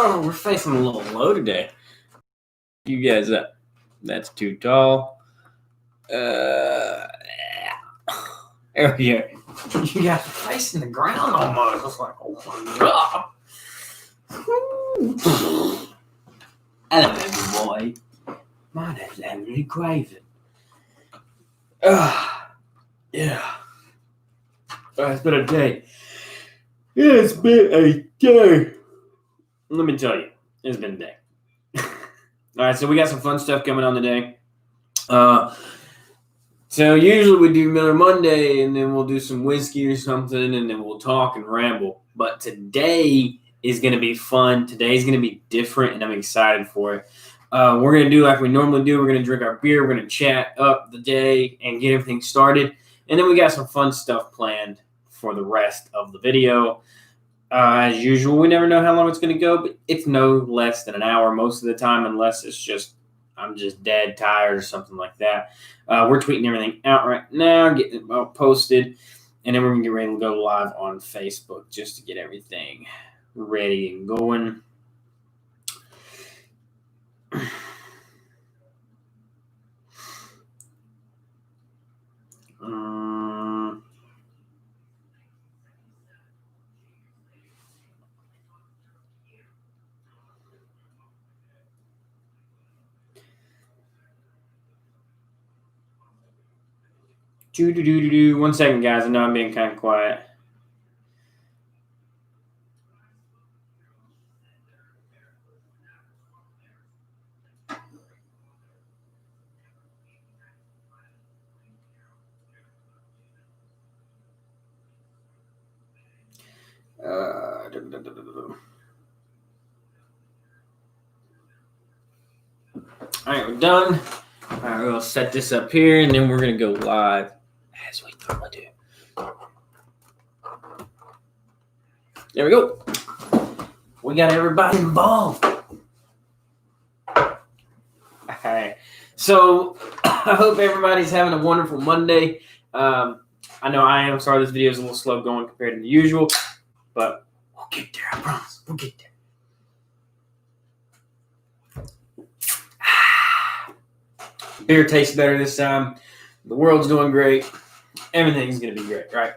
Oh, we're facing a little low today. You guys up. That's too tall. There we go. You guys are facing the ground almost. It's like, oh my god. Hello, every boy. My name's Emily Craven. Yeah. It's been a day. It's been a day. Let me tell you, it's been a day. All right, so we got some fun stuff coming on today. So usually we do Miller Monday, and then we'll do some whiskey or something, and then we'll talk and ramble. But today is going to be fun. Today's going to be different, and I'm excited for it. We're going to do like we normally do. We're going to drink our beer. We're going to chat up the day and get everything started. And then we got some fun stuff planned for the rest of the video. As usual, we never know how long it's going to go, but it's no less than an hour most of the time, unless it's just I'm just dead tired or something like that. We're tweeting everything out right now, getting it all posted, and then we're going to get ready to go live on Facebook just to get everything ready and going. One second, guys. I know I'm being kind of quiet. All right, we're done. All right, we'll set this up here, and then we're going to go live as we normally do. There we go. We got everybody involved. All right. So I hope everybody's having a wonderful Monday. I know I am. Sorry this video is a little slow going compared to the usual, but we'll get there. I promise. We'll get there. Beer tastes better this time. The world's doing great. Everything's going to be great, right?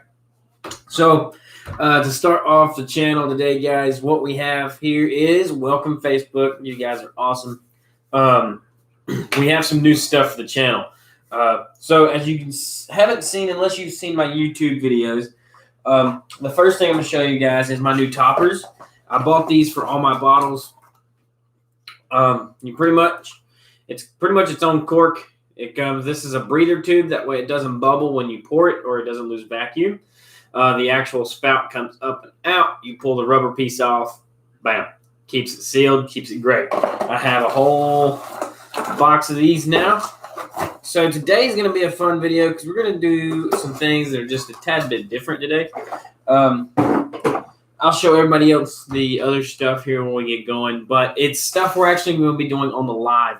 So to start off the channel today, guys, what we have here is welcome Facebook. You guys are awesome. We have some new stuff for the channel. So as you haven't seen, unless you've seen my YouTube videos, the first thing I'm going to show you guys is my new toppers. I bought these for all my bottles. It's pretty much its own cork. This is a breather tube. That way it doesn't bubble when you pour it or it doesn't lose vacuum. The actual spout comes up and out. You pull the rubber piece off. Bam. Keeps it sealed. Keeps it great. I have a whole box of these now. So today's going to be a fun video because we're going to do some things that are just a tad bit different today. I'll show everybody else the other stuff here when we get going, but it's stuff we're actually going to be doing on the live.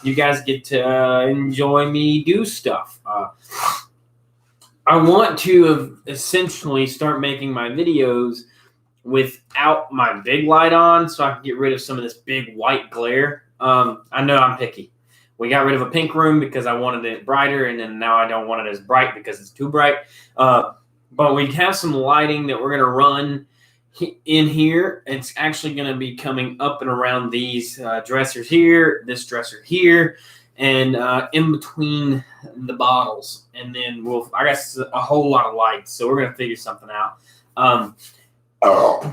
You guys get to enjoy me do stuff. I want to essentially start making my videos without my big light on so I can get rid of some of this big white glare. I know I'm picky. We got rid of a pink room because I wanted it brighter, and then now I don't want it as bright because it's too bright. But we have some lighting that we're going to run in here. It's actually going to be coming up and around these dressers here, this dresser here, and in between the bottles. And then I guess a whole lot of lights. So we're going to figure something out.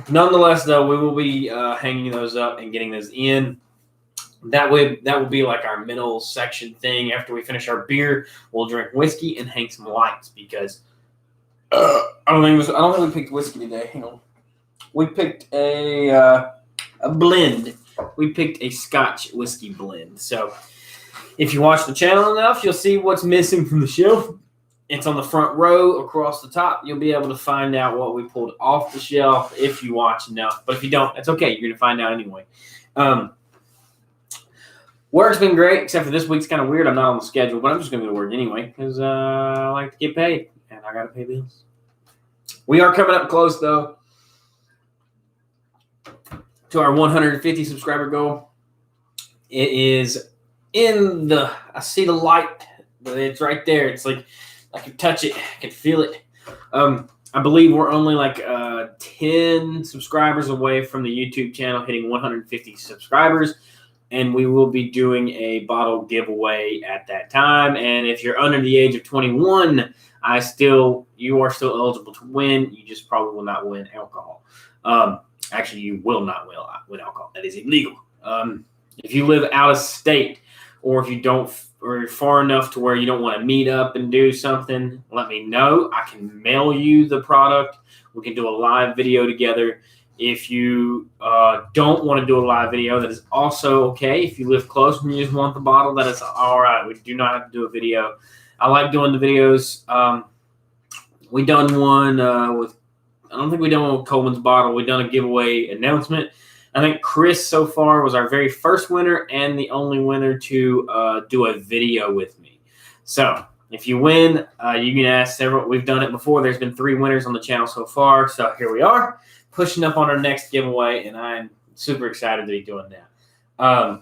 Nonetheless, though, we will be hanging those up and getting those in. That will be like our middle section thing. After we finish our beer, we'll drink whiskey and hang some lights because I don't think we picked whiskey today. Hang on. We picked a blend. We picked a Scotch whiskey blend. So if you watch the channel enough, you'll see what's missing from the shelf. It's on the front row across the top. You'll be able to find out what we pulled off the shelf if you watch enough. But if you don't, it's okay. You're going to find out anyway. Work's been great, except for this week's kind of weird. I'm not on the schedule, but I'm just going to go to work anyway because I like to get paid, and I got to pay bills. We are coming up close, though. to our 150 subscriber goal. It is in the, I see the light, but it's right there. It's like I can touch it, I can feel it. I believe we're only like 10 subscribers away from the YouTube channel hitting 150 subscribers, and we will be doing a bottle giveaway at that time. And if you're under the age of 21, you are still eligible to win. You just probably will not win alcohol. Actually, you will not win alcohol. That is illegal. If you live out of state, or if you don't, or you're far enough to where you don't want to meet up and do something, let me know. I can mail you the product. We can do a live video together. If you don't want to do a live video, that is also okay. If you live close and you just want the bottle, that is all right. We do not have to do a video. I like doing the videos. We done one with, I don't think we done one with Coleman's bottle. We done a giveaway announcement. I think Chris so far was our very first winner and the only winner to do a video with me. So if you win, you can ask several. We've done it before. There's been 3 winners on the channel so far. So here we are, pushing up on our next giveaway, and I'm super excited to be doing that.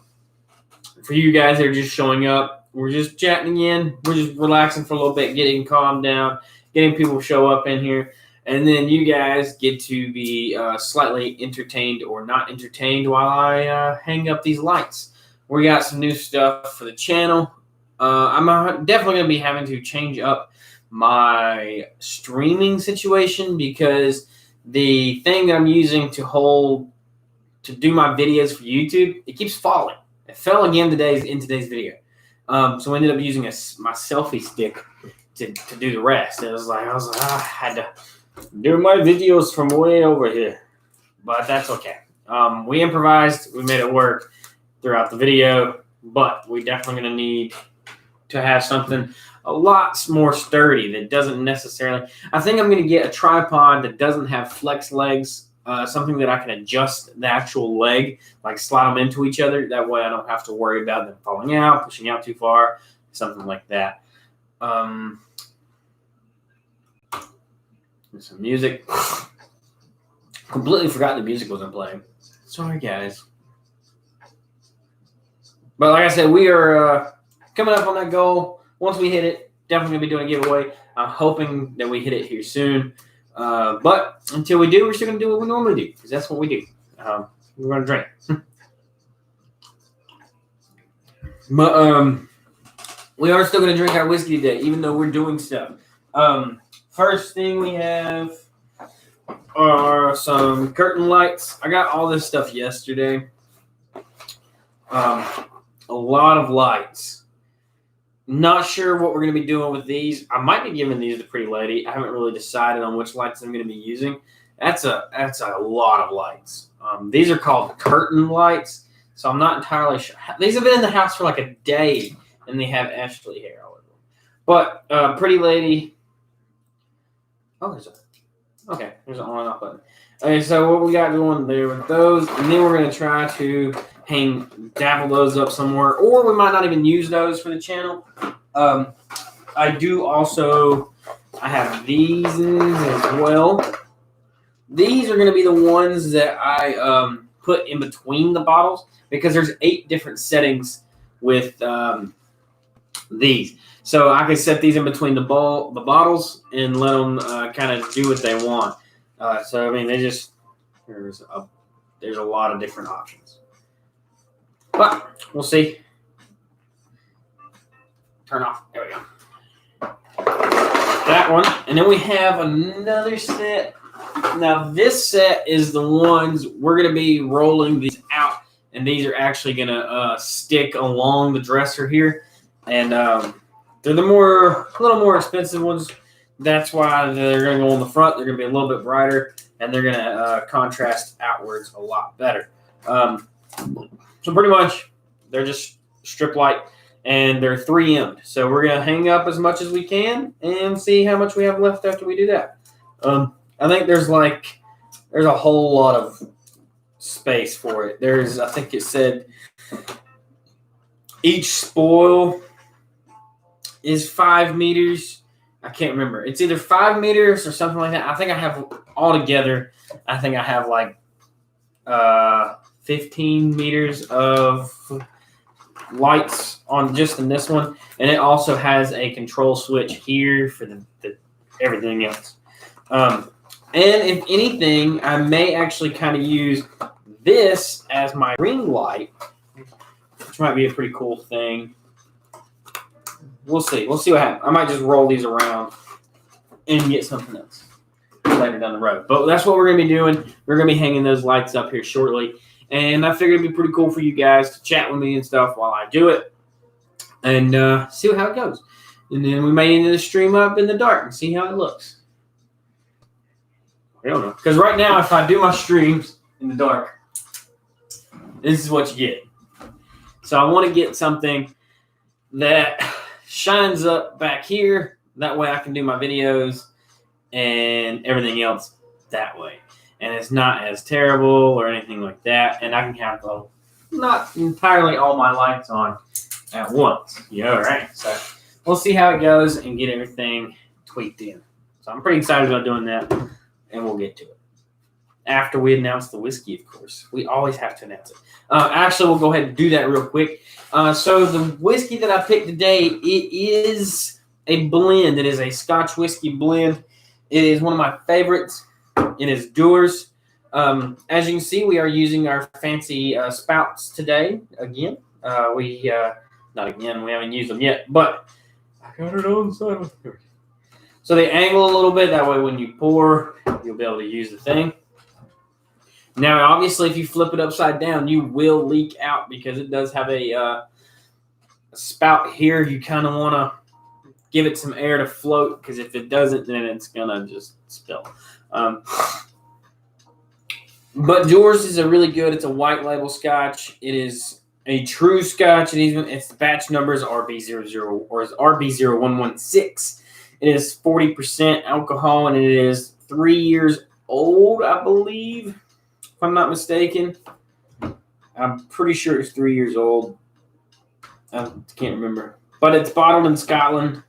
For you guys that are just showing up, we're just chatting again. We're just relaxing for a little bit, getting calmed down, getting people to show up in here. And then you guys get to be slightly entertained or not entertained while I hang up these lights. We got some new stuff for the channel. I'm definitely going to be having to change up my streaming situation, because the thing that I'm using to do my videos for YouTube, it keeps falling. It fell again in today's video. So I ended up using my selfie stick to do the rest. I was like, I had to do my videos from way over here, but that's okay. We improvised, we made it work throughout the video, but we definitely going to need to have something a lot more sturdy that doesn't necessarily, I think I'm going to get a tripod that doesn't have flex legs, something that I can adjust the actual leg, like slide them into each other. That way I don't have to worry about them falling out, pushing out too far, something like that. Some music. Completely forgot the music wasn't playing. Sorry, guys. But like I said, we are coming up on that goal. Once we hit it, definitely going to be doing a giveaway. I'm hoping that we hit it here soon. But until we do, we're still going to do what we normally do, because that's what we do. We're going to drink. But we are still going to drink our whiskey today, even though we're doing stuff. First thing we have are some curtain lights. I got all this stuff yesterday. A lot of lights. Not sure what we're going to be doing with these. I might be giving these to Pretty Lady. I haven't really decided on which lights I'm going to be using. That's a lot of lights. These are called curtain lights, so I'm not entirely sure. These have been in the house for like a day, and they have Ashley hair all over them. But Pretty Lady. Oh, there's an on and off button. Okay, so what we got going there with those, and then we're going to try to dabble those up somewhere, or we might not even use those for the channel. I have these as well. These are going to be the ones that I put in between the bottles, because there's 8 different settings with these. So I can set these in between the bottles and let them kind of do what they want. So I mean, there's a lot of different options. But we'll see. Turn off. There we go. That one, and then we have another set. Now this set is the ones we're going to be rolling these out, and these are actually going to stick along the dresser here, and they're the little more expensive ones. That's why they're going to go on the front. They're going to be a little bit brighter, and they're going to contrast outwards a lot better. So pretty much, they're just strip light, and they're 3M'd. So we're going to hang up as much as we can and see how much we have left after we do that. I think there's a whole lot of space for it. I think it said each spoil is 5 meters. I can't remember. It's either 5 meters or something like that. I think I have like 15 meters of lights on just in this one, and it also has a control switch here for the everything else. And if anything, I may actually kind of use this as my ring light, which might be a pretty cool thing. We'll see. We'll see what happens. I might just roll these around and get something else later down the road. But that's what we're going to be doing. We're going to be hanging those lights up here shortly. And I figured it'd be pretty cool for you guys to chat with me and stuff while I do it and see how it goes. And then we may end the stream up in the dark and see how it looks. I don't know. Because right now, if I do my streams in the dark, this is what you get. So I want to get something that shines up back here. That way I can do my videos and everything else that way. And it's not as terrible or anything like that. And I can have not entirely all my lights on at once. Yeah, all right. So we'll see how it goes and get everything tweaked in. So I'm pretty excited about doing that. And we'll get to it. After we announce the whiskey, of course. We always have to announce it. Actually, we'll go ahead and do that real quick. So the whiskey that I picked today, it is a blend. It is a Scotch whiskey blend. It is one of my favorites. It is Dewar's. As you can see, we are using our fancy spouts today. Again, not again. We haven't used them yet, but I got it on the side. So they angle a little bit. That way, when you pour, you'll be able to use the thing. Now, obviously, if you flip it upside down, you will leak out because it does have a spout here. You kind of want to give it some air to float because if it doesn't, then it's going to just spill. But Dewar's is a really good. It's a white label Scotch. It is a true Scotch. Its batch number is RB00 or is RB0116. It is 40% alcohol and it is 3 years old, I believe. If I'm not mistaken, I'm pretty sure it's 3 years old. I can't remember. But it's bottled in Scotland.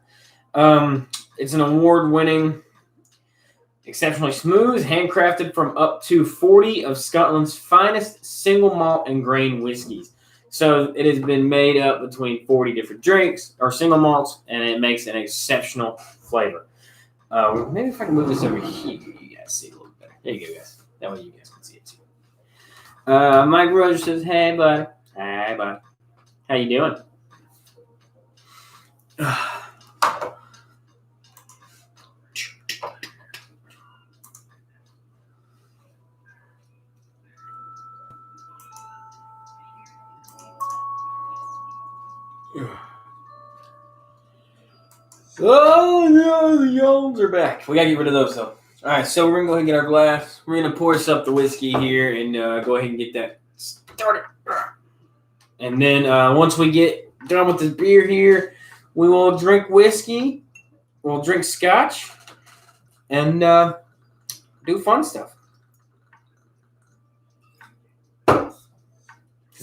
It's an award-winning, exceptionally smooth, handcrafted from up to 40 of Scotland's finest single malt and grain whiskeys. So it has been made up between 40 different drinks or single malts, and it makes an exceptional flavor. Maybe if I can move this over here, you guys see a little better. There you go, guys. That way you guys can see it too. Mike Rogers says, "Hey, bud. Hey, bud. How you doing?" Oh, no, the yawns are back. We got to get rid of those, though. All right, so we're going to go ahead and get our glass. We're going to pour up the whiskey here and go ahead and get that started. And then once we get done with this beer here, we will drink whiskey. We'll drink Scotch and do fun stuff. Because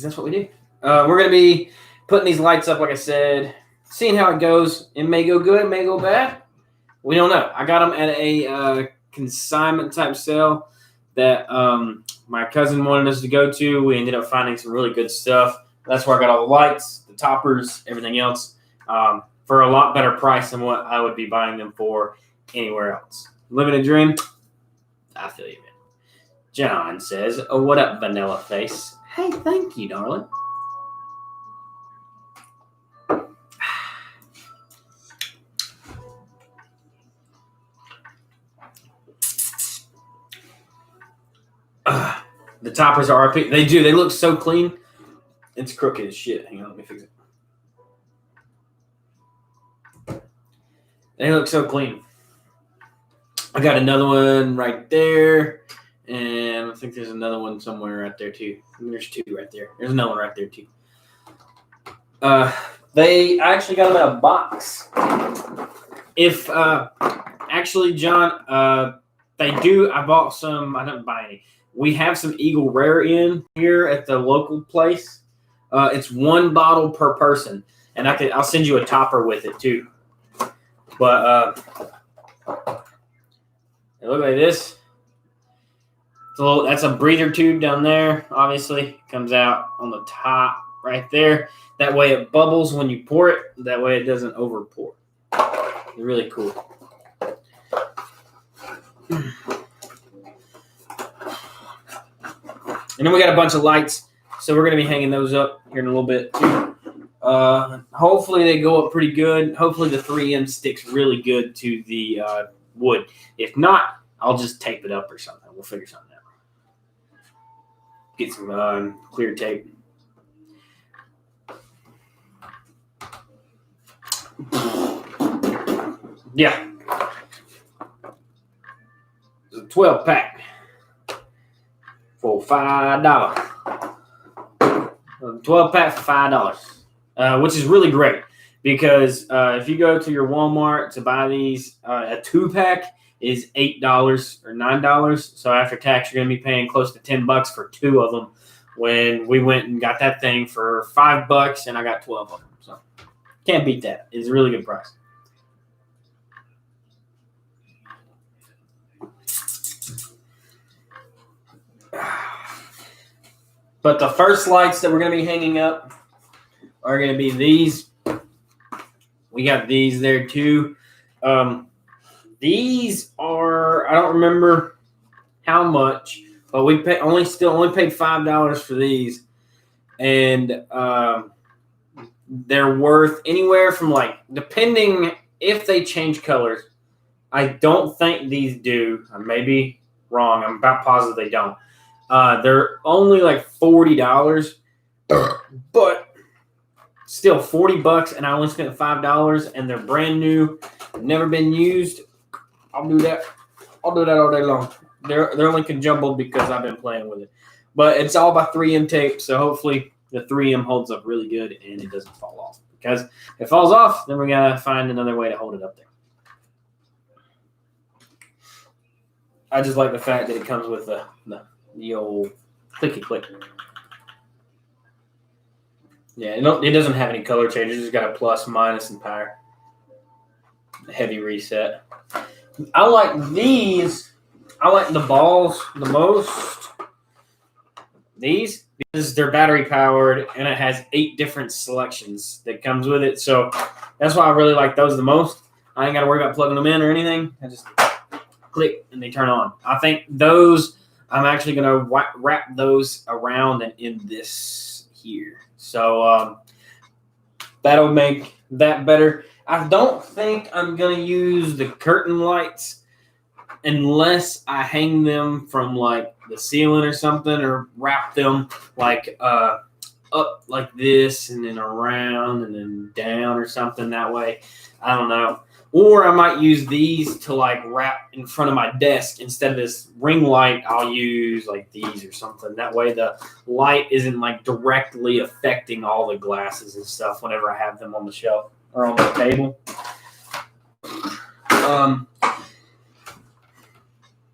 that's what we do. We're going to be putting these lights up, like I said, seeing how it goes. It may go good, it may go bad. We don't know. I got them at a consignment type sale that my cousin wanted us to go to. We ended up finding some really good stuff. That's where I got all the lights, the toppers, everything else for a lot better price than what I would be buying them for anywhere else. Living a dream? I feel you, man. John says, "Oh, what up, Vanilla Face?" Hey, thank you, darling. The toppers are RP. They do. They look so clean. It's crooked as shit. Hang on, let me fix it. They look so clean. I got another one right there. And I think there's another one somewhere right there, too. There's two right there. There's another one right there, too. I actually got them in a box. If, actually, John, they do. I bought some. I didn't buy any. We have some Eagle Rare in here at the local place. It's one bottle per person. And I'll send you a topper with it, too. But, they look like this. So that's a breather tube down there. Obviously, comes out on the top right there. That way it bubbles when you pour it. That way it doesn't over pour. It's really cool. And then we got a bunch of lights. So we're going to be hanging those up here in a little bit too. Hopefully they go up pretty good. Hopefully the 3M sticks really good to the wood. If not, I'll just tape it up or something. We'll figure something out. Get some clear tape. Yeah. It's a 12-pack for $5. A 12-pack for $5, which is really great because if you go to your Walmart to buy these, a 2-pack is $8 or $9. So after tax, you're going to be paying close to $10 for 2 of them. When we went and got that thing for $5, and I got 12 of them, so can't beat that. It's a really good price. But the first lights that we're going to be hanging up are going to be these. We got these there too. These are, I don't remember how much, but we only paid $5 for these. And they're worth anywhere from, like, depending if they change colors. I don't think these do. I may be wrong. I'm about positive they don't. They're only like $40, but still $40, and I only spent $5, and they're brand new, never been used. I'll do that. I'll do that all day long. They're only jumbled because I've been playing with it, but it's all by 3M tape, so hopefully the 3M holds up really good and it doesn't fall off. Because if it falls off, then we gotta find another way to hold it up there. I just like the fact that it comes with the old clicky click. Yeah, it doesn't have any color changes. It's got a plus, minus, and power. Heavy reset. I like these. I like the balls the most. These, because they're battery powered and it has 8 different selections that comes with it. So that's why I really like those the most. I ain't got to worry about plugging them in or anything. I just click and they turn on. I think those, I'm actually going to wrap those around and in this here. So that'll make that better. I don't think I'm going to use the curtain lights unless I hang them from, like, the ceiling or something, or wrap them like up like this and then around and then down or something that way. I don't know. Or I might use these to, like, wrap in front of my desk. Instead of this ring light, I'll use like these or something. That way the light isn't, like, directly affecting all the glasses and stuff whenever I have them on the shelf or on the table.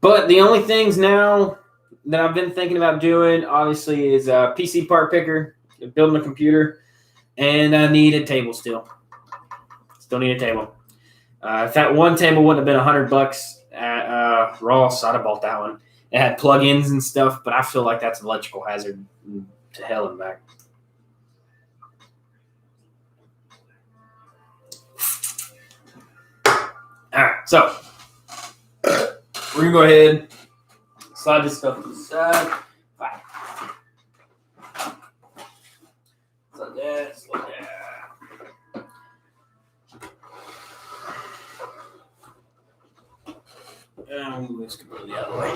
But the only things now that I've been thinking about doing, obviously, is a PC part picker, building a computer, and I need a table still. Still need a table. If that one table wouldn't have been $100 at Ross, I'd have bought that one. It had plug-ins and stuff, but I feel like that's an electrical hazard to hell and back. All right, so we're going to go ahead, slide this stuff to the side. Bye. Like that, like that. And move this completely out of the way.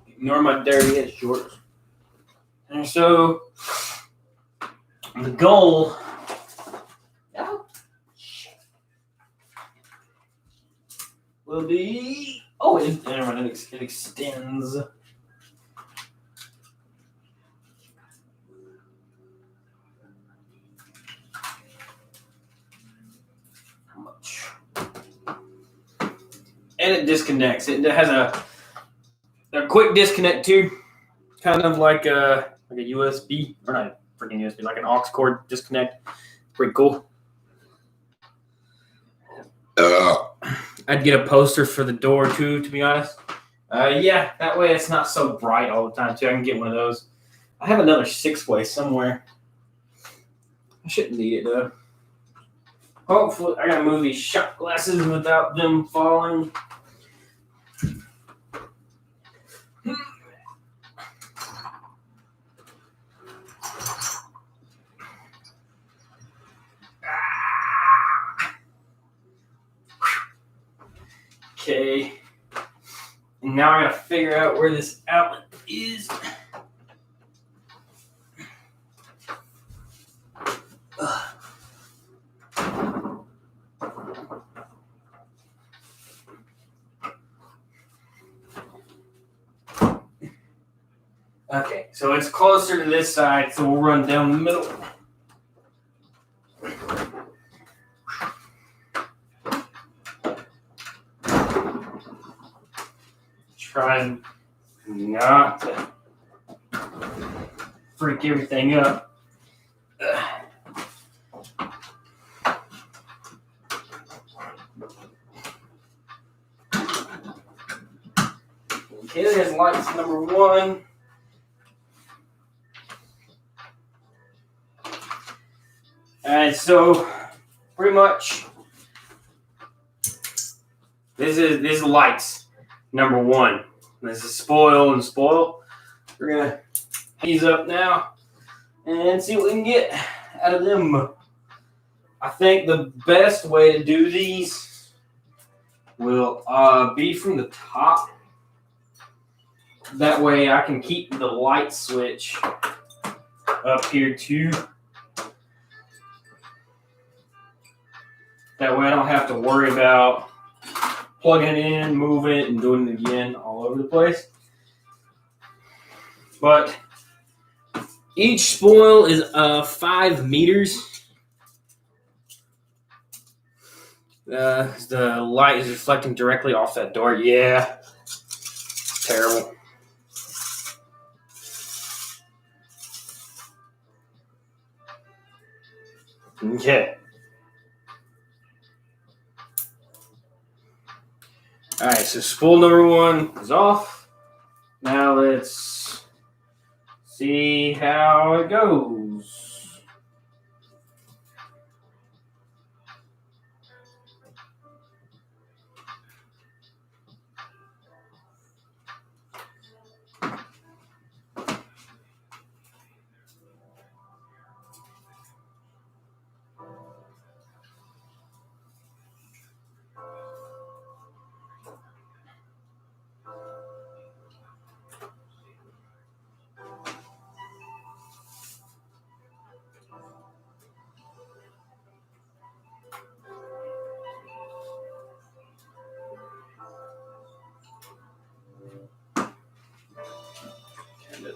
Ignore my dirty ass shorts. And so the goal. Will be. Oh, it extends. How much? And it disconnects. It has a quick disconnect too, kind of like a USB, or not a freaking USB, like an aux cord disconnect. Pretty cool. I'd get a poster for the door too, to be honest. Yeah, that way it's not so bright all the time too. I can get one of those. I have another 6-way somewhere. I shouldn't need it though. Hopefully, I gotta move these shot glasses without them falling. Okay. And now I gotta figure out where this outlet is. Okay, so it's closer to this side, so we'll run down the middle. Try not to freak everything up. Okay, there's lights number 1. Alright, so pretty much this is lights number 1. This is spoil and spoil. We're gonna ease up now and see what we can get out of them. I think the best way to do these will be from the top. That way I can keep the light switch up here too. That way I don't have to worry about plugging it in, moving it, and doing it again all over the place. But each spoil is 5 meters. The light is reflecting directly off that door. Yeah, it's terrible. Okay. All right, so spool number 1 is off. Now let's see how it goes.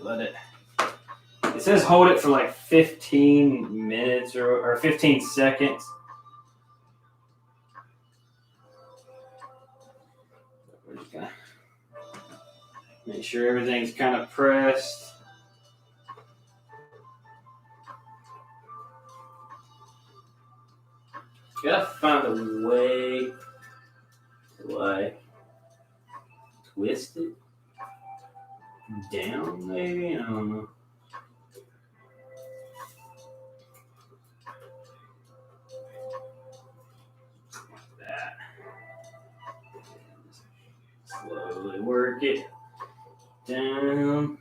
Let it. It says hold it for like 15 minutes or 15 seconds. We're just gonna make sure everything's kind of pressed. Gotta find a way to like twist it down, maybe? I don't know. Like that. Slowly work it down.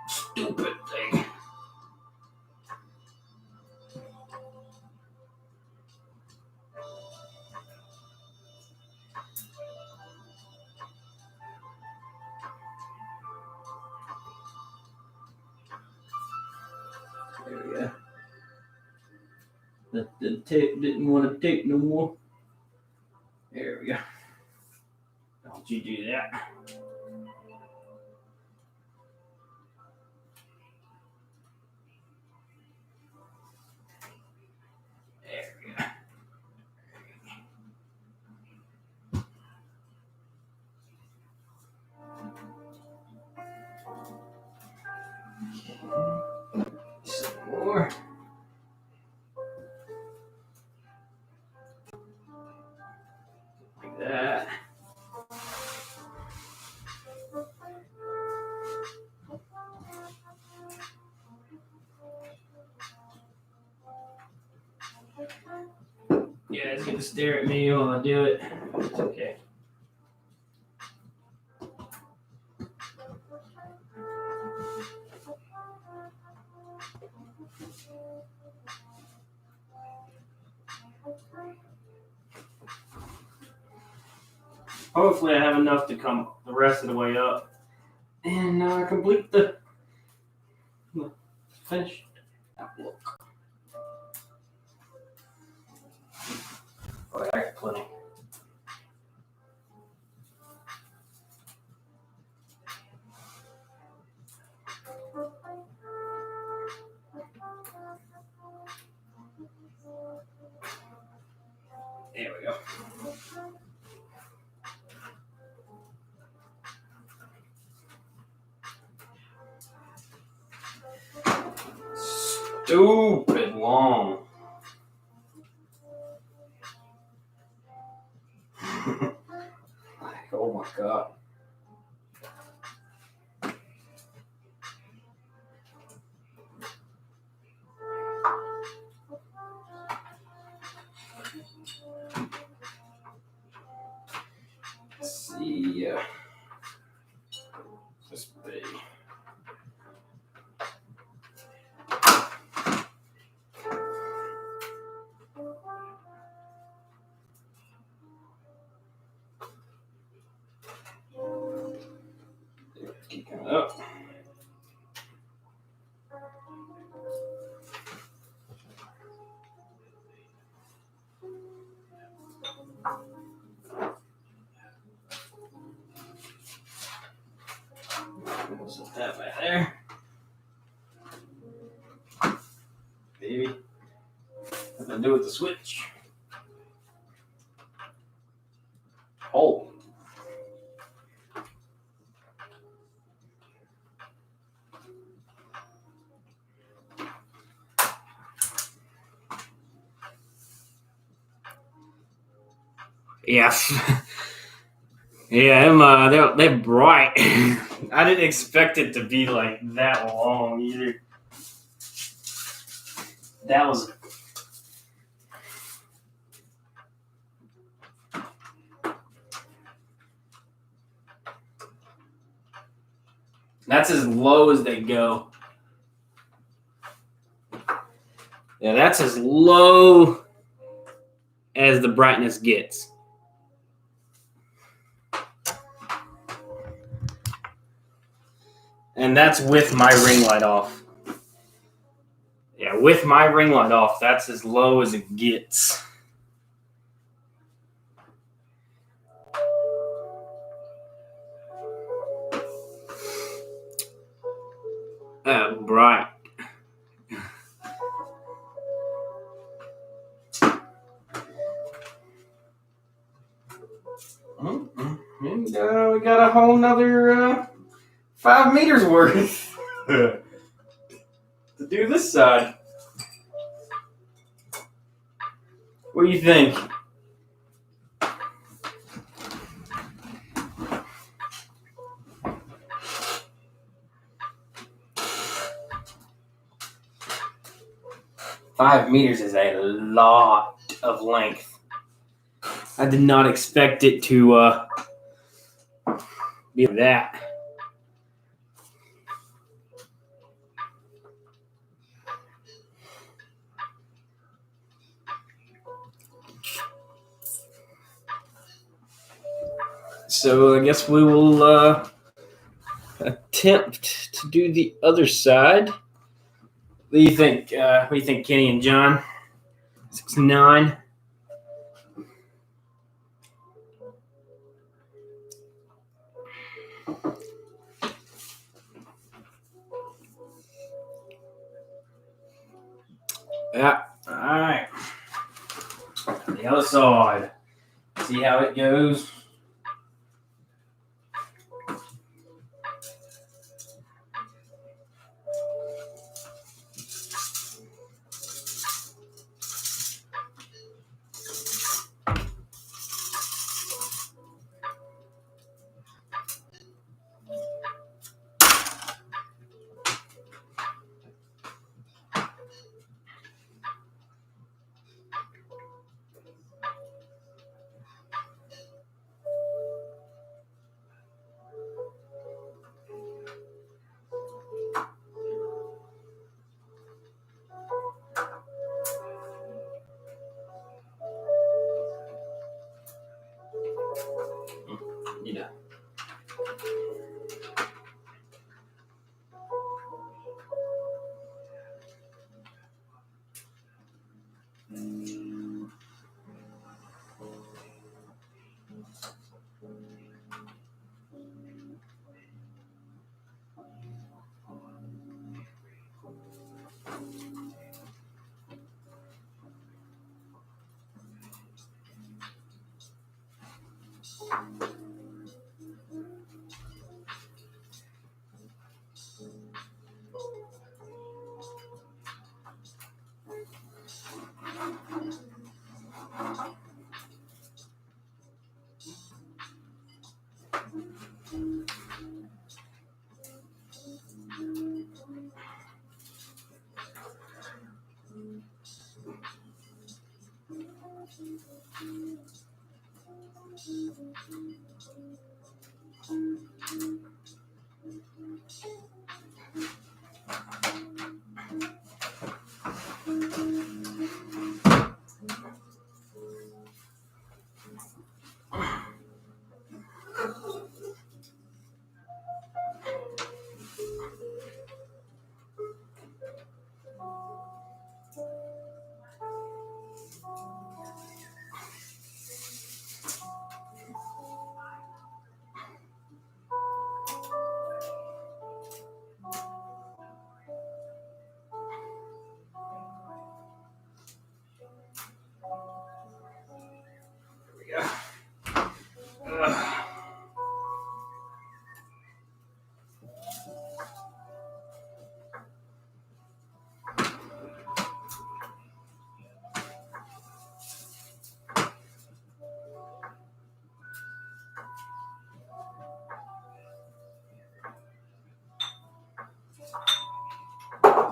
Stupid thing. There we go. The tape didn't want to take no more. There we go. Don't you do that. There we go. that. Yeah, it's gonna stare at me while I do it. It's okay. Hopefully I have enough to come the rest of the way up and complete the finished look. Oh, I got plenty. There we go. Stupid long. Oh my god. Let's see. This big. Keep coming up. We'll set that right there. Baby. Nothing to do with the switch. Oh. Yes. Yeah, they're bright. I didn't expect it to be like that long either. That was. That's as low as they go. Yeah, that's as low as the brightness gets. And that's with my ring light off. Yeah, with my ring light off, that's as low as it gets. Bright. And we got a whole nother 5 meters worth to do this side. What do you think? Five meters is a lot of length. I did not expect it to be that. So I guess we will attempt to do the other side. What do you think? What do you think, Kenny and John? 6'9". Yeah. All right. The other side. See how it goes. Yeah.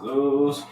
Those.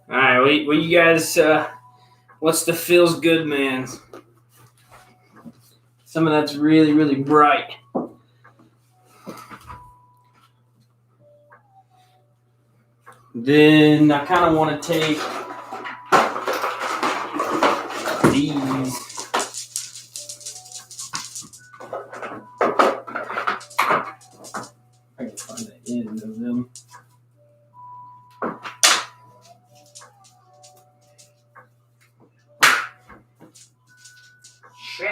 All right, what you guys? What's the feels good, man? Something that's really, really bright. Then I kind of want to take these. I can find the end of them. Shit.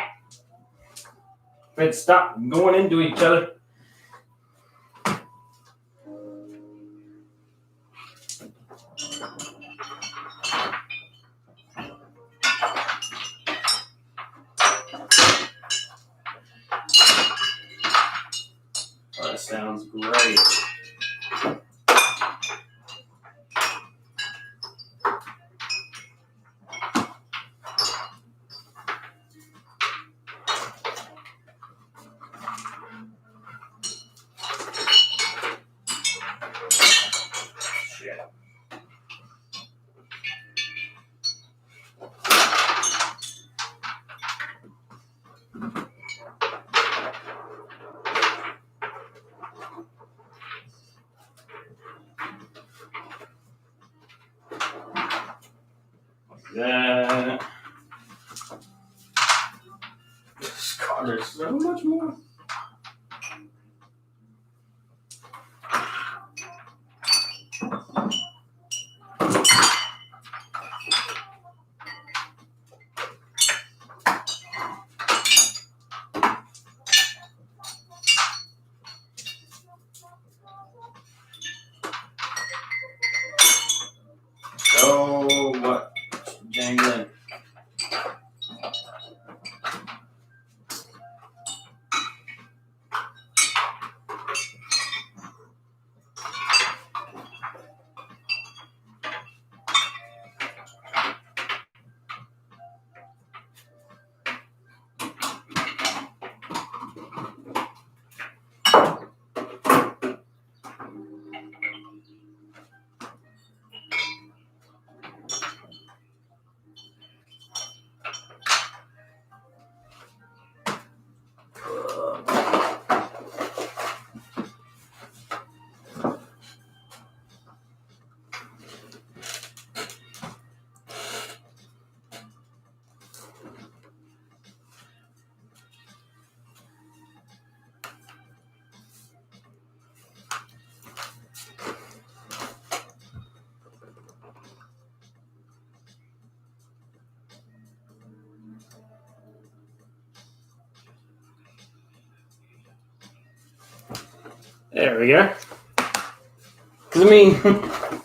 Let's stop going into each other. Oh, that sounds great. That. God, there's so much more. So what? Jangling. There we go. Because, I mean,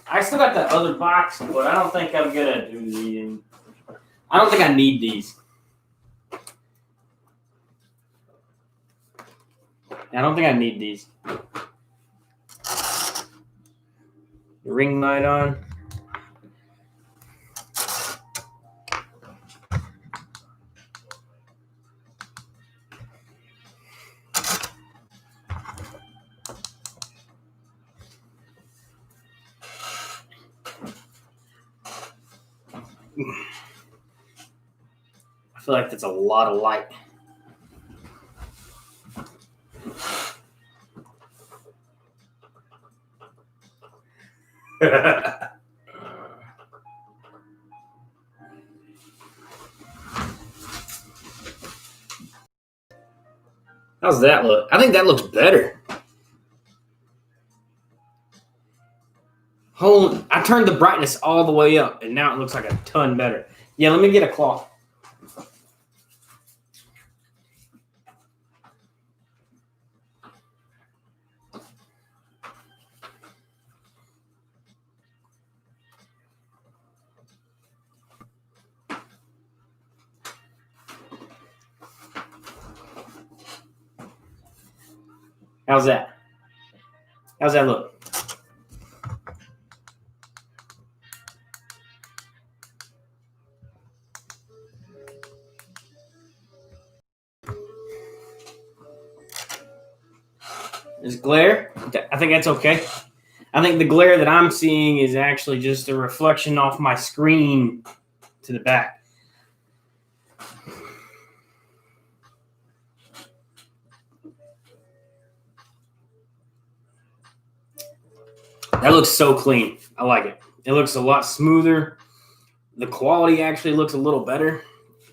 I still got that other box, but I don't think I'm going to do these. I don't think I need these. I don't think I need these. Ring light on. I feel like that's a lot of light. How's that look? I think that looks better. I turned the brightness all the way up, and now it looks like a ton better. Yeah, let me get a cloth. How's that? How's that look? Is glare? I think that's okay. I think the glare that I'm seeing is actually just a reflection off my screen to the back. That looks so clean. I like it. It looks a lot smoother. The quality actually looks a little better,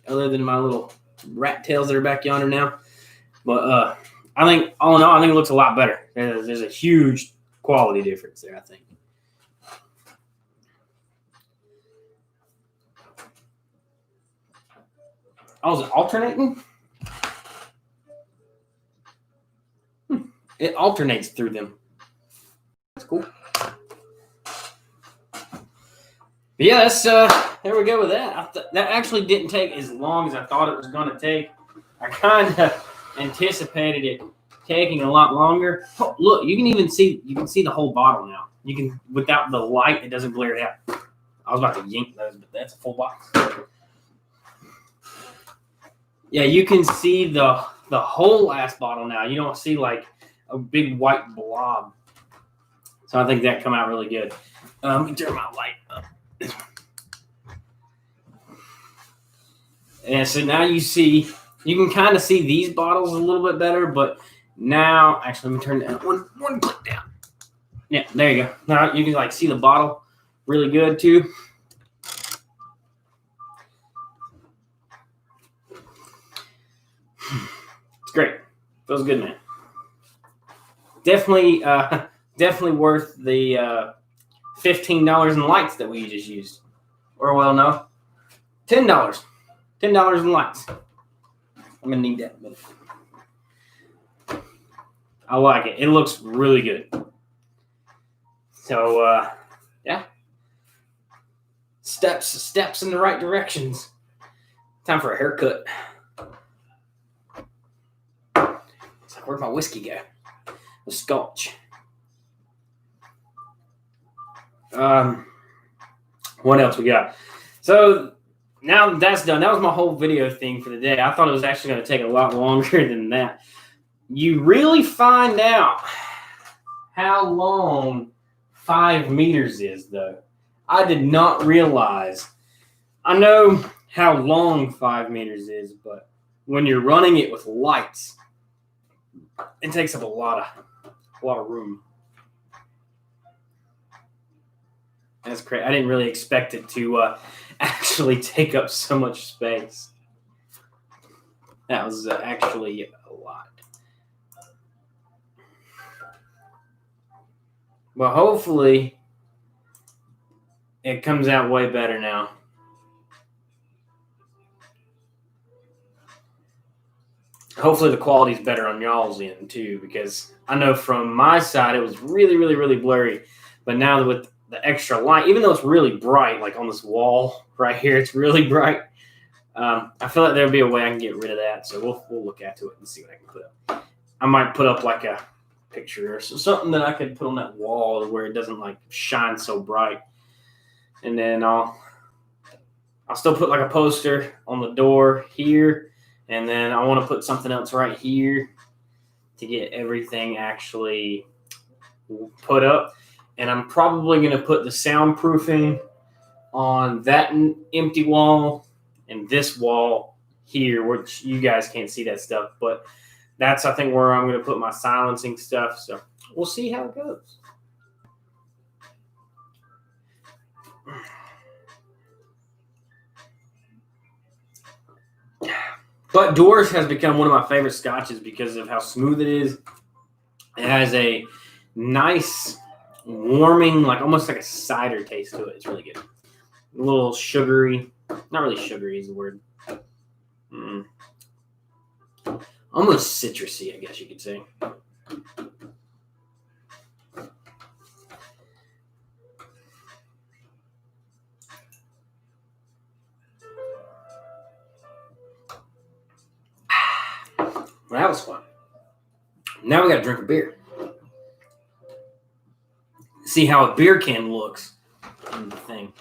other than my little rat tails that are back yonder now. But I think, all in all, I think it looks a lot better. There's a huge quality difference there, I think. Oh, is it alternating? It alternates through them. That's cool. But yeah, that's there we go with that. That actually didn't take as long as I thought it was going to take. I kind of anticipated it taking a lot longer. Oh, look, you can see the whole bottle now. You can, without the light, it doesn't glare out. I was about to yank those, but that's a full box. Yeah, you can see the whole last bottle now. You don't see like a big white blob. So I think that come out really good. Let me turn my light up. And so now you can kind of see these bottles a little bit better, but now, actually, let me turn that one click down. Yeah, there you go. Now you can like see the bottle really good too. It's great. Feels good, man. Definitely worth the $15 in lights that we just used. Or well, no, $10. $10 in lights. I'm gonna need that in a minute. I like it. It looks really good. So yeah, steps in the right directions. Time for a haircut. It's like, where'd my whiskey go? The scotch. What else we got? So now that's done. That was my whole video thing for the day. I thought it was actually going to take a lot longer than that. You really find out how long 5 meters is, though. I did not realize. I know how long 5 meters is, but when you're running it with lights, it takes up a lot of room. That's great. I didn't really expect it to actually take up so much space. That was actually a lot. Well, hopefully it comes out way better now. Hopefully the quality's better on y'all's end too, because I know from my side it was really, really, really blurry. But now with the extra light, even though it's really bright, like on this wall right here, it's really bright. I feel like there'll be a way I can get rid of that. So we'll look into it and see what I can put up. I might put up like a picture or something that I could put on that wall where it doesn't like shine so bright. And then I'll still put like a poster on the door here. And then I want to put something else right here to get everything actually put up. And I'm probably going to put the soundproofing on that empty wall and this wall here, which you guys can't see that stuff. But that's, I think, where I'm going to put my silencing stuff. So we'll see how it goes. But Doors has become one of my favorite scotches because of how smooth it is. It has a nice, warming, like almost like a cider taste to it. It's really good. A little sugary. Not really sugary is the word. Almost citrusy, I guess you could say. Well, that was fun. Now we got to drink a beer. See how a beer can looks in the thing.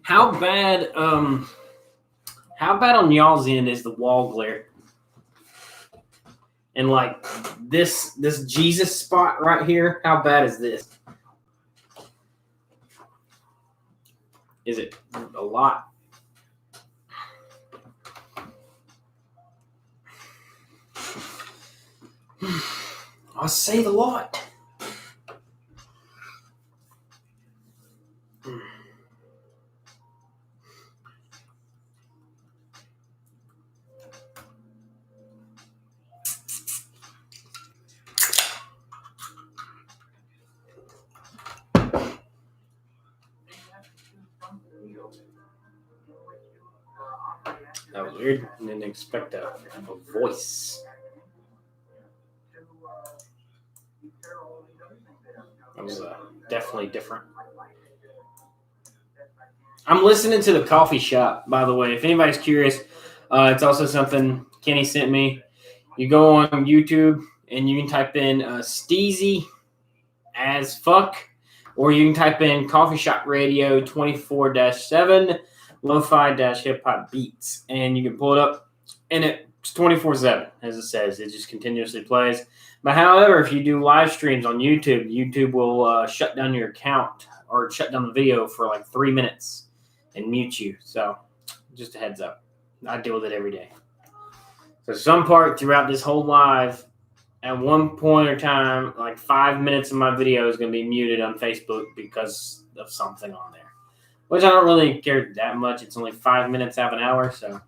How bad on y'all's end is the wall glare? And like this Jesus spot right here, how bad is this? Is it a lot? I say the lot. That was weird. I didn't expect a voice. That was definitely different. I'm listening to The Coffee Shop, by the way. If anybody's curious, it's also something Kenny sent me. You go on YouTube and you can type in Steezy as fuck, or you can type in Coffee Shop Radio 24-7 Lo-Fi-Hip Hop Beats, and you can pull it up, and it's 24/7, as it says. It just continuously plays. But however, if you do live streams on YouTube, YouTube will shut down your account or shut down the video for like 3 minutes and mute you. So just a heads up. I deal with it every day. So some part throughout this whole live, at one point in time, like 5 minutes of my video is going to be muted on Facebook because of something on there, which I don't really care that much. It's only 5 minutes out of an hour. So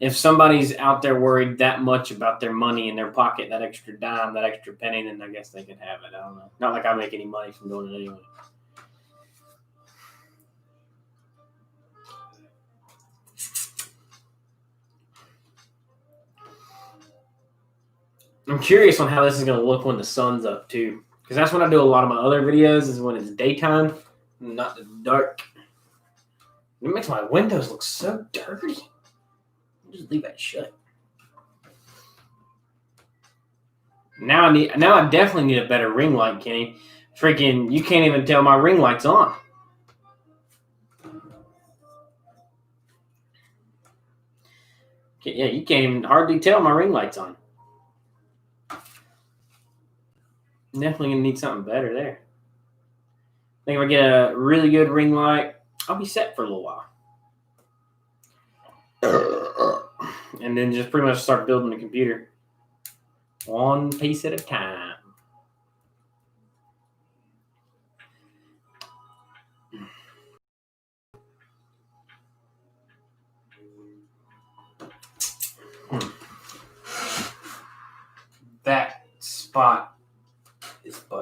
if somebody's out there worried that much about their money in their pocket, that extra dime, that extra penny, then I guess they can have it. I don't know. Not like I make any money from doing it anyway. I'm curious on how this is going to look when the sun's up, too. Because that's when I do a lot of my other videos, is when it's daytime, not the dark. It makes my windows look so dirty. Just leave that shut. Now I definitely need a better ring light, Kenny. Freaking, you can't even tell my ring light's on. Yeah, you can't even hardly tell my ring light's on. Definitely gonna need something better there. I think if I get a really good ring light, I'll be set for a little while. And then just pretty much start building the computer. One piece at a time. That spot is busted.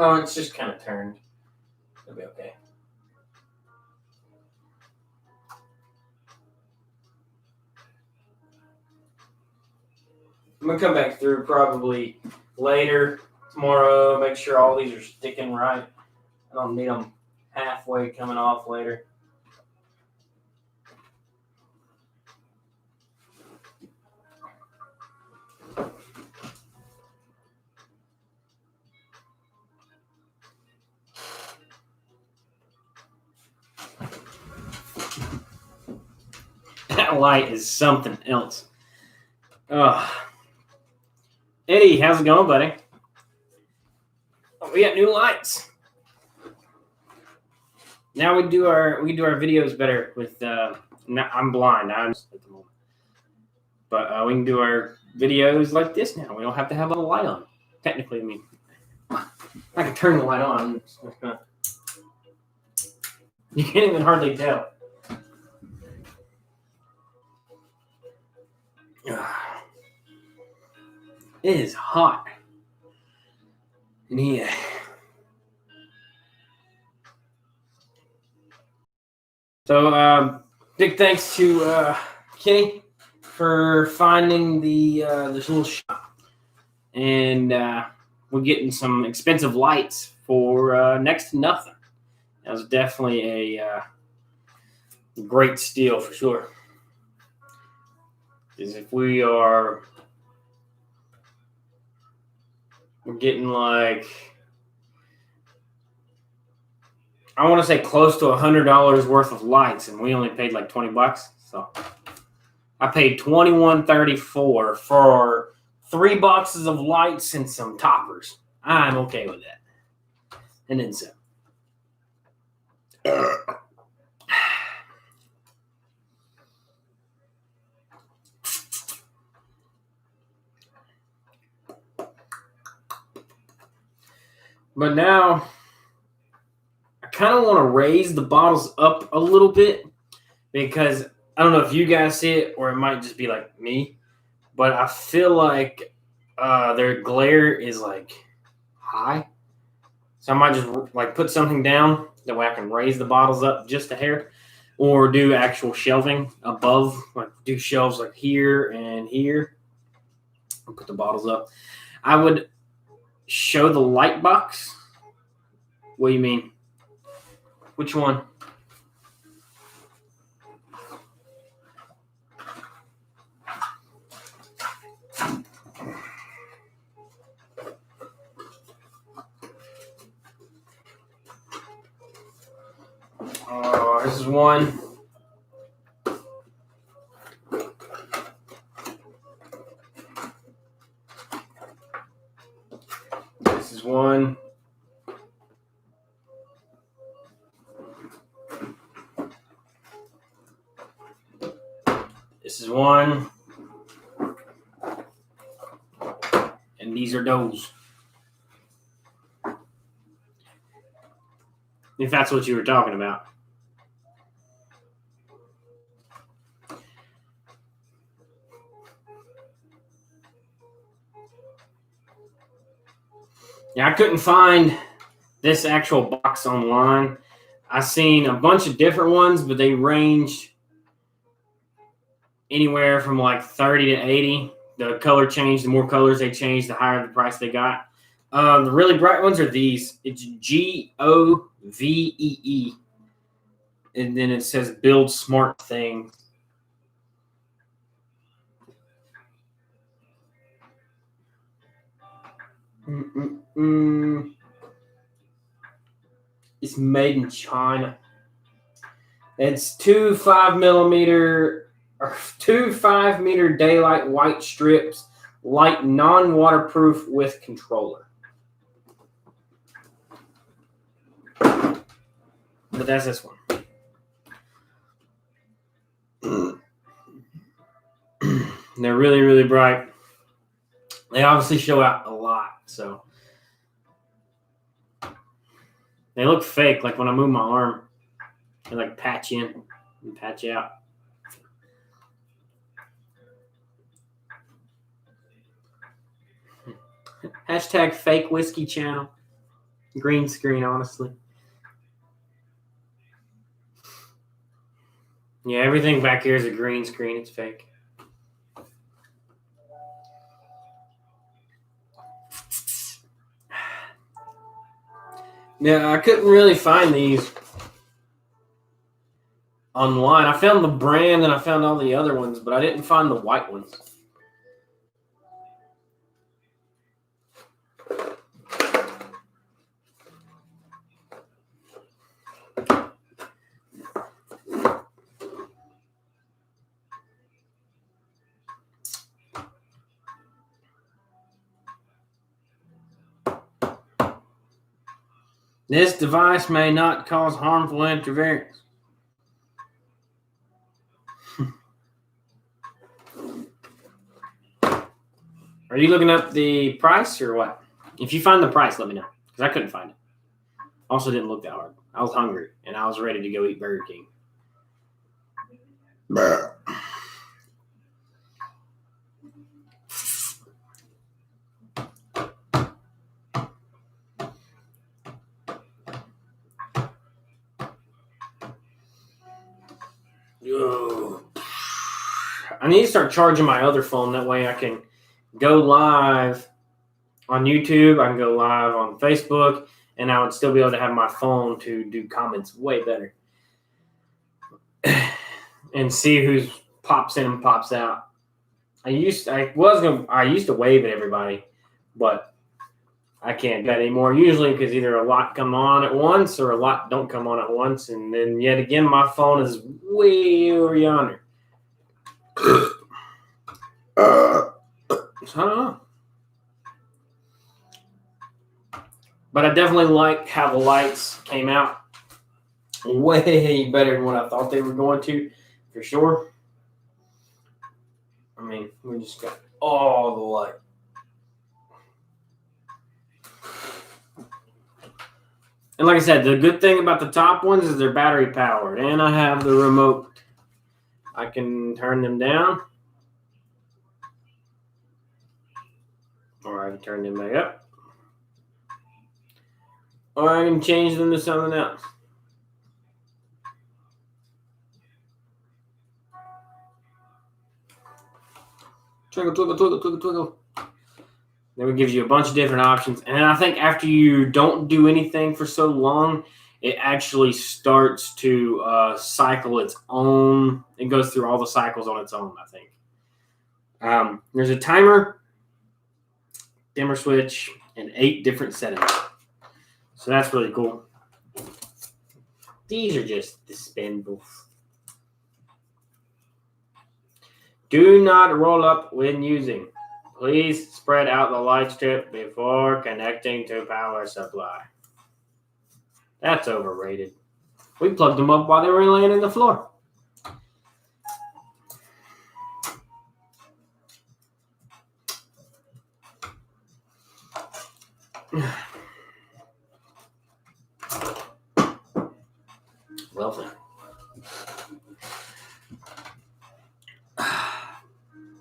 Oh, it's just kind of turned. It'll be okay. I'm gonna come back through probably later tomorrow. Make sure all these are sticking right. I don't need them halfway coming off later. That light is something else. Eddie, how's it going, buddy? Oh, we got new lights. Now we do our videos better with. I'm blind. I'm at the moment, but we can do our videos like this now. We don't have to have a light on. Technically, I mean, I can turn the light on. You can't even hardly tell. It is hot in here. So, big thanks to Kenny for finding this little shop, and we're getting some expensive lights for next to nothing. That was definitely a great steal for sure. Because if we're getting like, I want to say close to $100 worth of lights, and we only paid like $20. So I paid $21.34 for 3 boxes of lights and some toppers. I'm okay with that. And then some. But now I kind of want to raise the bottles up a little bit because I don't know if you guys see it or it might just be like me, but I feel like their glare is like high. So I might just like put something down that way I can raise the bottles up just a hair, or do actual shelving above, like do shelves like here and here, and put the bottles up. I would show the light box. What do you mean? Which one? This is one. This is one. This is one. And these are those. If that's what you were talking about. Yeah, I couldn't find this actual box online. I seen a bunch of different ones, but they range anywhere from like 30 to 80. The color change, the more colors they change, the higher the price they got. The really bright ones are these. It's GOVEE. And then it says build smart things. It's made in China. It's two 5-meter daylight white strips, light non-waterproof with controller. But that's this one. They're really, really bright. They obviously show out a lot, so they look fake. Like when I move my arm, they like patch in and patch out. Hashtag fake whiskey channel. Green screen, honestly. Yeah, everything back here is a green screen. It's fake. Yeah, I couldn't really find these online. I found the brand and I found all the other ones, but I didn't find the white ones. This device may not cause harmful interference. Are you looking up the price or what? If you find the price, let me know, because I couldn't find it. Also, didn't look that hard. I was hungry and I was ready to go eat Burger King. I need to start charging my other phone. That way I can go live on YouTube. I can go live on Facebook, and I would still be able to have my phone to do comments way better and see who pops in and pops out. I used to wave at everybody, but I can't do that anymore. Usually because either a lot come on at once or a lot don't come on at once, and then yet again my phone is way over yonder. So I don't know. But I definitely like how the lights came out way better than what I thought they were going to, for sure. I mean, we just got all the light. And like I said, the good thing about the top ones is they're battery powered, and I have the remote. I can turn them down, or I can turn them back up, or I can change them to something else. Twinkle, twinkle, twinkle, twinkle, twinkle. Then it gives you a bunch of different options. And I think after you don't do anything for so long, it actually starts to cycle its own. It goes through all the cycles on its own, I think. There's a timer, dimmer switch, and 8 different settings. So that's really cool. These are just dispensables. Do not roll up when using. Please spread out the light strip before connecting to power supply. That's overrated. We plugged them up while they were laying in the floor. Well then.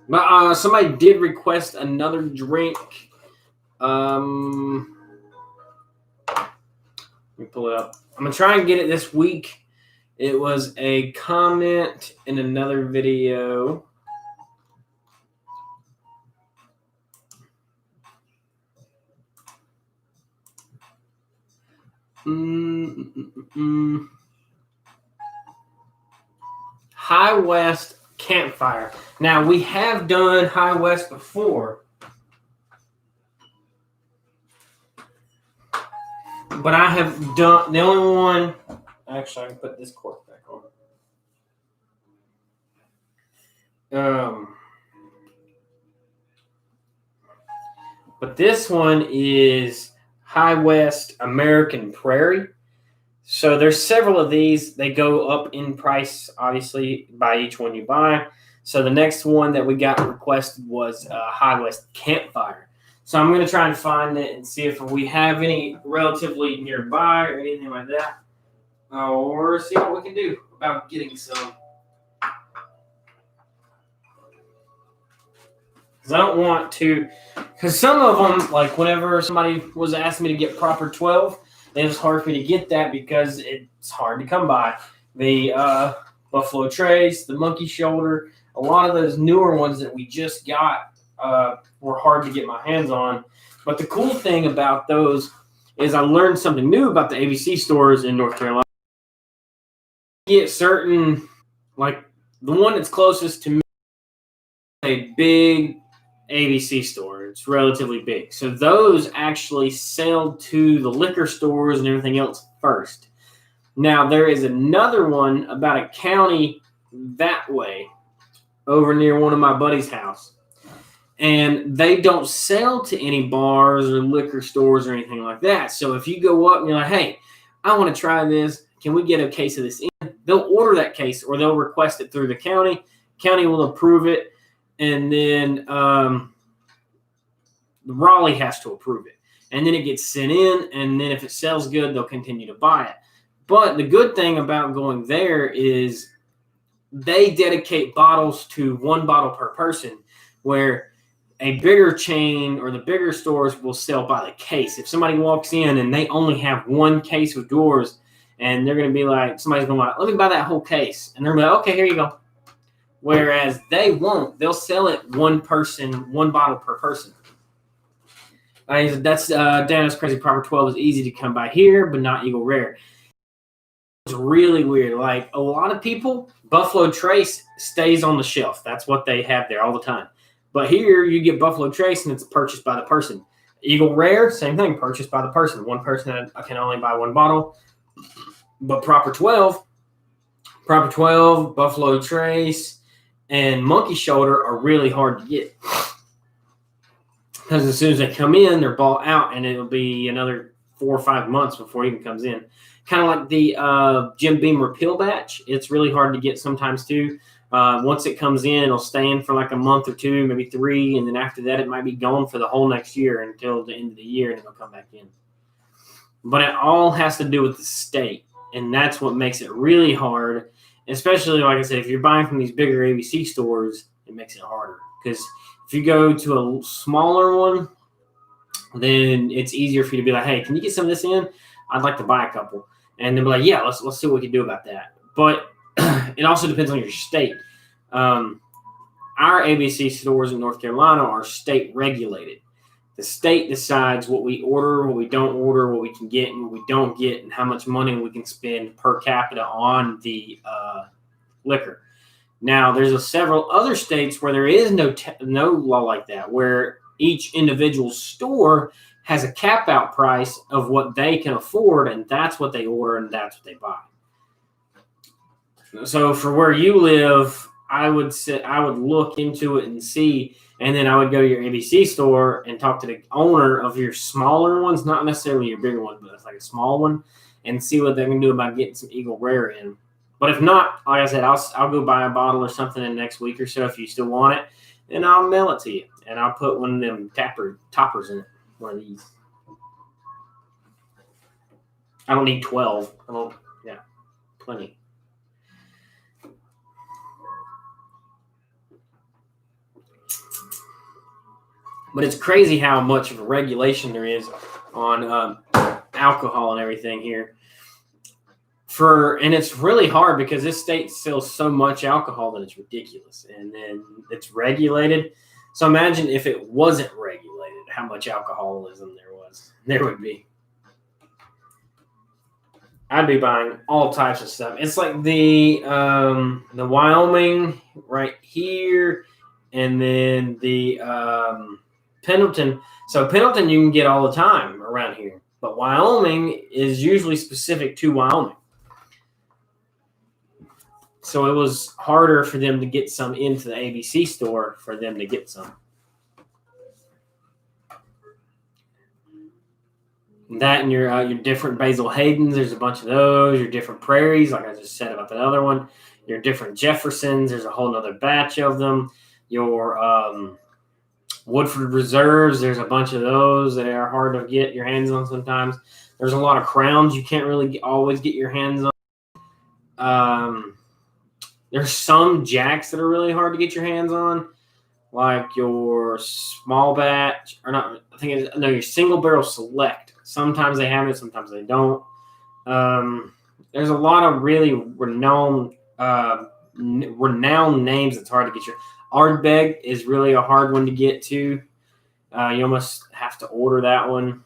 But somebody did request another drink. Let me pull it up. I'm going to try and get it this week. It was a comment in another video. High West Campfire. Now, we have done High West before, but I have done the only one. Actually, I can put this cork back on. But this one is High West American Prairie. So there's several of these. They go up in price, obviously, by each one you buy. So the next one that we got requested was High West Campfire. So I'm going to try and find it and see if we have any relatively nearby or anything like that. Or see what we can do about getting some. because I don't want to. Because some of them, like whenever somebody was asking me to get Proper 12, it was hard for me to get that because it's hard to come by. The Buffalo Trace, the Monkey Shoulder, a lot of those newer ones that we just got were hard to get my hands on. But the cool thing about those is I learned something new about the ABC stores in North Carolina. Get certain, like the one that's closest to me, a big ABC store. It's relatively big. So those actually sell to the liquor stores and everything else first. Now, there is another one about a county that way over near one of my buddy's house. And they don't sell to any bars or liquor stores or anything like that. So if you go up and you're like, hey, I want to try this. Can we get a case of this in? They'll order that case or they'll request it through the county. County will approve it. And then Raleigh has to approve it. And then it gets sent in. And then if it sells good, they'll continue to buy it. But the good thing about going there is they dedicate bottles to one bottle per person, where a bigger chain or the bigger stores will sell by the case. If somebody walks in and they only have one case of Doors, and they're going to be like, somebody's going to be like, let me buy that whole case. And they're going to be like, okay, here you go. Whereas they won't. They'll sell it one bottle per person. That's Dana's Crazy Proper 12 is easy to come by here, but not Eagle Rare. It's really weird. Like a lot of people, Buffalo Trace stays on the shelf. That's what they have there all the time. But here you get Buffalo Trace and it's purchased by the person. Eagle Rare, same thing, purchased by the person. One person can only buy one bottle. But Proper 12, Buffalo Trace, and Monkey Shoulder are really hard to get. Because as soon as they come in, they're bought out, and it'll be another 4 or 5 months before it even comes in. Kind of like the Jim Beam Repeal batch. It's really hard to get sometimes too. Once it comes in, it'll stay in for like a month or two, maybe 3, and then after that, it might be gone for the whole next year until the end of the year, and it'll come back in. But it all has to do with the state, and that's what makes it really hard, especially, like I said, if you're buying from these bigger ABC stores, it makes it harder. Because if you go to a smaller one, then it's easier for you to be like, hey, can you get some of this in? I'd like to buy a couple. And they'll be like, yeah, let's see what we can do about that. But it also depends on your state. Our ABC stores in North Carolina are state regulated. The state decides what we order, what we don't order, what we can get and what we don't get, and how much money we can spend per capita on the liquor. Now, there's several other states where there is no law like that, where each individual store has a cap out price of what they can afford, and that's what they order and that's what they buy. So for where you live, I would look into it and see, and then I would go to your ABC store and talk to the owner of your smaller ones, not necessarily your bigger ones, but it's like a small one, and see what they can do about getting some Eagle Rare in. But if not, like I said, I'll go buy a bottle or something in the next week or so if you still want it, and I'll mail it to you, and I'll put one of them toppers in it. One of these. I don't need 12. Plenty. But it's crazy how much of a regulation there is on alcohol and everything here. And it's really hard because this state sells so much alcohol that it's ridiculous. And then it's regulated. So imagine if it wasn't regulated, how much alcoholism there would be. I'd be buying all types of stuff. It's like the Wyoming right here, and then the Pendleton. So Pendleton you can get all the time around here, but Wyoming is usually specific to Wyoming. So it was harder for them to get some into the ABC store for them to get some. That and your different Basil Haydens, there's a bunch of those. Your different Prairies, like I just said about that other one. Your different Jeffersons, there's a whole other batch of them. Your Woodford Reserves, there's a bunch of those that are hard to get your hands on sometimes. There's a lot of Crowns you can't really always get your hands on. There's some Jacks that are really hard to get your hands on. like your small batch, or not, I think it's, no, your single barrel select. Sometimes they have it, sometimes they don't. There's a lot of really renowned names. It's hard to get your Ardbeg is really a hard one to get to. You almost have to order that one.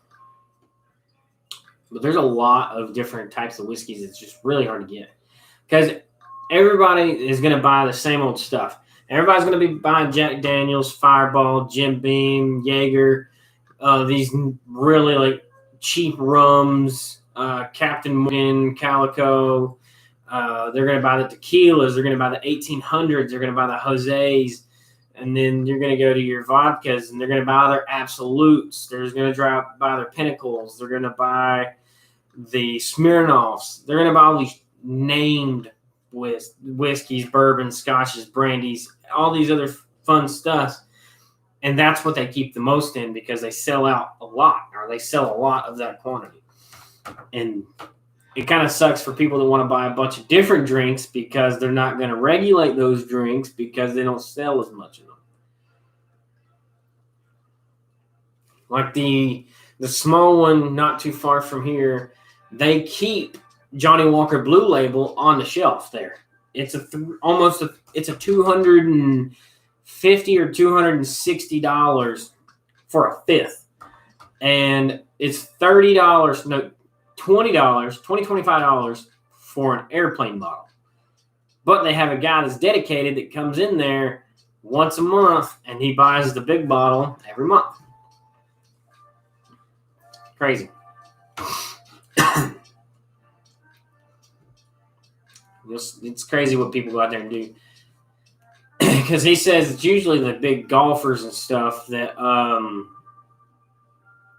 But there's a lot of different types of whiskeys. It's just really hard to get because everybody is going to buy the same old stuff. Everybody's going to be buying Jack Daniels, Fireball, Jim Beam, Jaeger, these really like cheap rums, Captain Morgan, Calico. They're going to buy the tequilas. They're going to buy the 1800s. They're going to buy the Jose's. And then you're going to go to your vodkas, and they're going to buy their Absolutes. They're going to buy their Pinnacles. They're going to buy the Smirnoffs. They're going to buy all these named whiskeys, bourbons, scotches, brandies, all these other fun stuff. And that's what they keep the most in because they sell out a lot, or they sell a lot of that quantity. And it kind of sucks for people that want to buy a bunch of different drinks because they're not going to regulate those drinks because they don't sell as much of them. Like the small one not too far from here, they keep Johnny Walker Blue Label on the shelf there. It's it's a $250 or $260 for a fifth. And it's $30, no, $25 for an airplane bottle. But they have a guy that's dedicated that comes in there once a month and he buys the big bottle every month. Crazy. It's crazy what people go out there and do. Because he says it's usually the big golfers and stuff that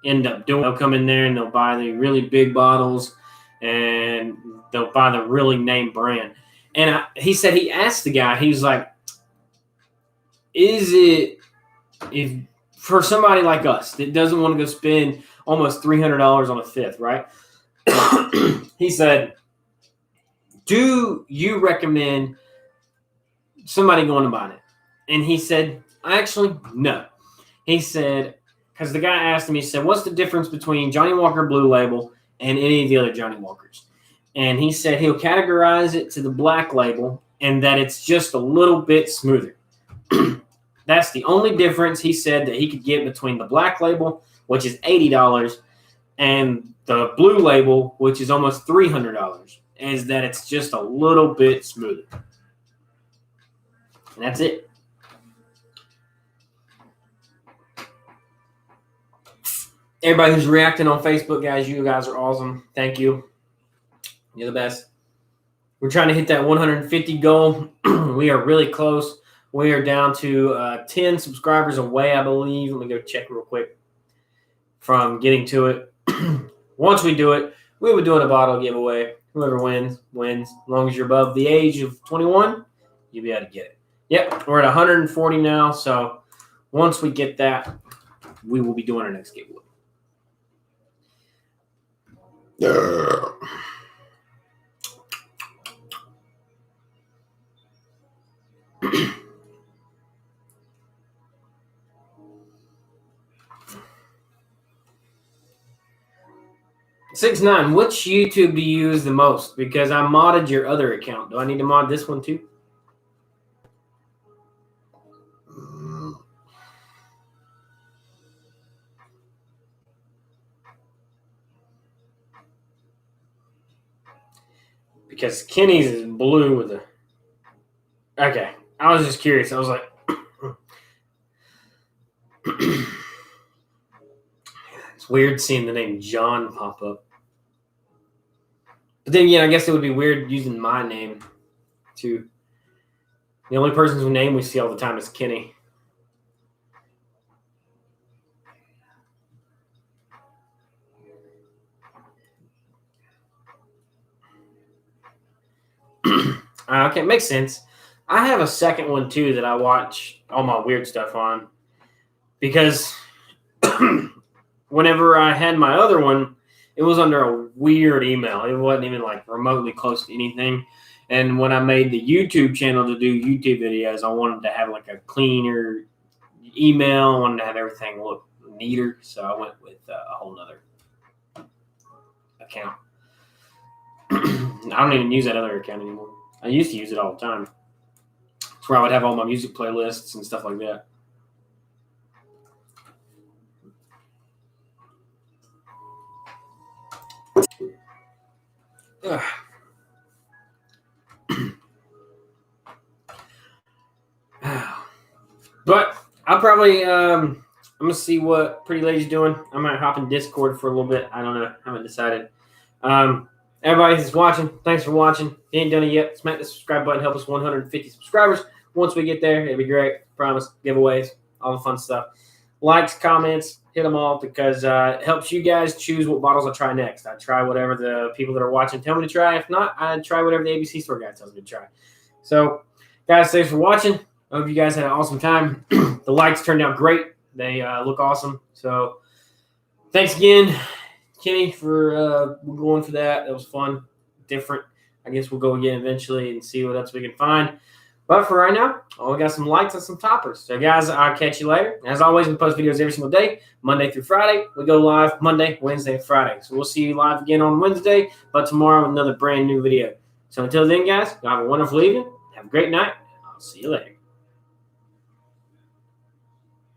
end up doing. They'll come in there and they'll buy the really big bottles and they'll buy the really name brand. And he said he asked the guy, he was like, is it, if for somebody like us that doesn't want to go spend almost $300 on a fifth, right? He said, do you recommend somebody going and buying it? And he said, actually, no. He said, because the guy asked him, he said, what's the difference between Johnny Walker Blue Label and any of the other Johnny Walkers? And he said he'll categorize it to the Black Label and that it's just a little bit smoother. That's the only difference he said that he could get between the Black Label, which is $80, and the Blue Label, which is almost $300, is that it's just a little bit smoother. And that's it. Everybody who's reacting on Facebook, guys, you guys are awesome. Thank you. You're the best. We're trying to hit that 150 goal. We are really close. We are down to 10 subscribers away, I believe. Let me go check real quick from getting to it. Once we do it, we will do a bottle giveaway. Whoever wins, wins. As long as you're above the age of 21, you'll be able to get it. Yep, we're at 140 now. So once we get that, we will be doing our next giveaway. Yeah. Six nine. Which YouTube do you use the most? Because I modded your other account. Do I need to mod this one too? Because Kenny's is blue with a. Okay, I was just curious. I was like, it's weird seeing the name John pop up. But then again, I guess it would be weird using my name too. The only person's name we see all the time is Kenny. Okay, makes sense. I have a second one too that I watch all my weird stuff on because whenever I had my other one, it was under a weird email. It wasn't even like remotely close to anything. And when I made the YouTube channel to do YouTube videos, I wanted to have like a cleaner email. I wanted to have everything look neater, so I went with a whole nother account. I don't even use that other account anymore. I used to use it all the time. It's where I would have all my music playlists and stuff like that. But I'll probably I'm gonna see what Pretty Lady's doing. I might hop in Discord for a little bit. I don't know. I haven't decided. Everybody who's watching, thanks for watching. If you ain't done it yet, smack the subscribe button. Help us 150 subscribers. Once we get there, it'd be great. Promise. Giveaways, all the fun stuff. Likes, comments, hit them all because it helps you guys choose what bottles I try next. I try whatever the people that are watching tell me to try. If not, I try whatever the ABC store guy tells me to try. So, guys, thanks for watching. I hope you guys had an awesome time. The lights turned out great. They look awesome. So, thanks again, Kenny, for going for that. That was fun, different. I guess we'll go again eventually and see what else we can find. But for right now, we got some lights and some toppers. So, guys, I'll catch you later. As always, we post videos every single day, Monday through Friday. We go live Monday, Wednesday, and Friday. So we'll see you live again on Wednesday, but tomorrow with another brand new video. So until then, guys, have a wonderful evening. Have a great night. I'll see you later.